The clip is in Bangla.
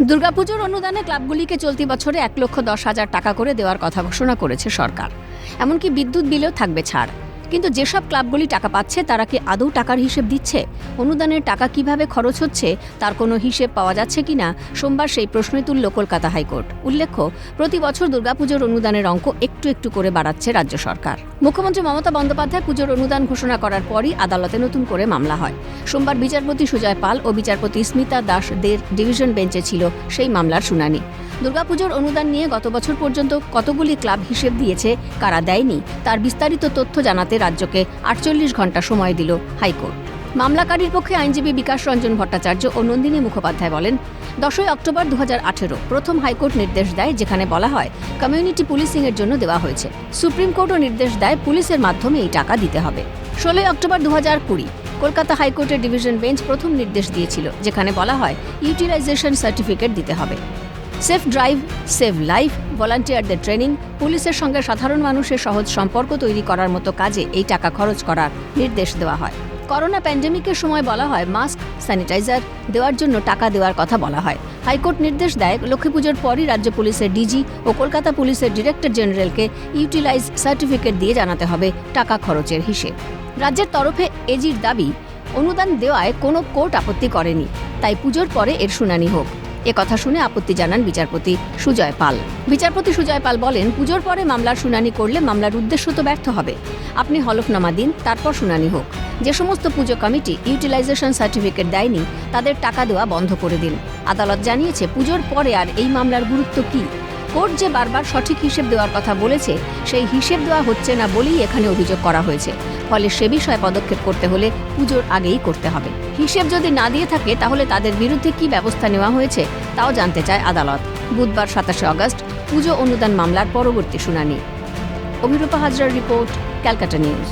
দুর্গাপুজোর অনুদানে ক্লাবগুলিকে চলতি বছরে 1,10,000 টাকা করে দেওয়ার কথা ঘোষণা করেছে সরকার। এমনকি বিদ্যুৎ বিলেও থাকবে ছাড়। কিন্তু যেসব ক্লাবগুলি টাকা পাচ্ছে তারা কি আদৌ টাকার হিসেব দিচ্ছে? অনুদানের টাকা কিভাবে খরচ হচ্ছে তার কোনো হিসেব পাওয়া যাচ্ছে কিনা সোমবার সেই প্রশ্নই তুলল কলকাতা হাইকোর্ট। উল্লেখ্য, প্রতি বছর দুর্গাপুজোর অনুদানের অঙ্ক একটু একটু করে বাড়াচ্ছে রাজ্য সরকার। মুখ্যমন্ত্রী মমতা বন্দ্যোপাধ্যায় পুজোর অনুদান ঘোষণা করার পরই আদালতে নতুন করে মামলা হয়। সোমবার বিচারপতি সুজয় পাল ও বিচারপতি স্মিতা দাস দের ডিভিশন বেঞ্চে ছিল সেই মামলার শুনানি। দুর্গাপুজোর অনুদান নিয়ে গত বছর পর্যন্ত কতগুলি ক্লাব হিসেব দিয়েছে, কারা দেয়নি তার বিস্তারিত তথ্য জানাতে রাজ্যকে 48 ঘণ্টা সময় দিল হাইকোর্ট। মামলাকারীর পক্ষে আইনজীবী বিকাশ রঞ্জন ভট্টাচার্য ও নন্দিনী মুখোপাধ্যায় বলেন, 10 অক্টোবর 2018 প্রথম হাইকোর্ট নির্দেশ দেয়, যেখানে বলা হয় কমিউনিটি পুলিশিংয়ের জন্য দেওয়া হয়েছে। সুপ্রিম কোর্টও নির্দেশ দেয় পুলিশের মাধ্যমে এই টাকা দিতে হবে। 16 অক্টোবর 2020 কলকাতা হাইকোর্টের ডিভিশন বেঞ্চ প্রথম নির্দেশ দিয়েছিল, যেখানে বলা হয় ইউটিলাইজেশন সার্টিফিকেট দিতে হবে। সেফ ড্রাইভ, সেভ লাইফ, ভলান্টিয়ারদের ট্রেনিং, পুলিশের সঙ্গে সাধারণ মানুষের সহজ সম্পর্ক তৈরি করার মতো কাজে এই টাকা খরচ করার নির্দেশ দেওয়া হয়। করোনা প্যান্ডেমিকের সময় বলা হয় মাস্ক, স্যানিটাইজার দেওয়ার জন্য টাকা দেওয়ার কথা বলা হয়। হাইকোর্ট নির্দেশ দেয় লক্ষ্মী পুজোর পরই রাজ্য পুলিশের ডিজি ও কলকাতা পুলিশের ডিরেক্টর জেনারেলকে ইউটিলাইজ সার্টিফিকেট দিয়ে জানাতে হবে টাকা খরচের হিসেব। রাজ্যের তরফে এজির দাবি, অনুদান দেওয়ায় কোনো কোর্ট আপত্তি করেনি, তাই পুজোর পরে এর শুনানি হোক। কথা শুনে আপত্তি জানান বিচারপতি সুজয় পাল। বিচারপতি সুজয় পাল বলেন, পুজোর পরে মামলার শুনানি করলে মামলার উদ্দেশ্য তো ব্যর্থ হবে। আপনি হলফনামা দিন, তারপর শুনানি হোক। যে সমস্ত পুজো কমিটি ইউটিলাইজেশন সার্টিফিকেট দেয়নি তাদের টাকা দেওয়া বন্ধ করে দিন। আদালত জানিয়েছে, পুজোর পরে আর এই মামলার গুরুত্ব কি? কোর্ট যে বারবার সঠিক হিসেব দেওয়ার কথা বলেছে, সেই হিসেব দেওয়া হচ্ছে না বলেই এখানে অভিযোগ করা হয়েছে। ফলে সে বিষয়ে পদক্ষেপ করতে হলে পুজোর আগেই করতে হবে। হিসেব যদি না দিয়ে থাকে তাহলে তাদের বিরুদ্ধে কি ব্যবস্থা নেওয়া হয়েছে তাও জানতে চায় আদালত। বুধবার 27 আগস্ট পুজো অনুদান মামলার পরবর্তী শুনানি। অভিরূপা হাজরার রিপোর্ট, ক্যালকাটা নিউজ।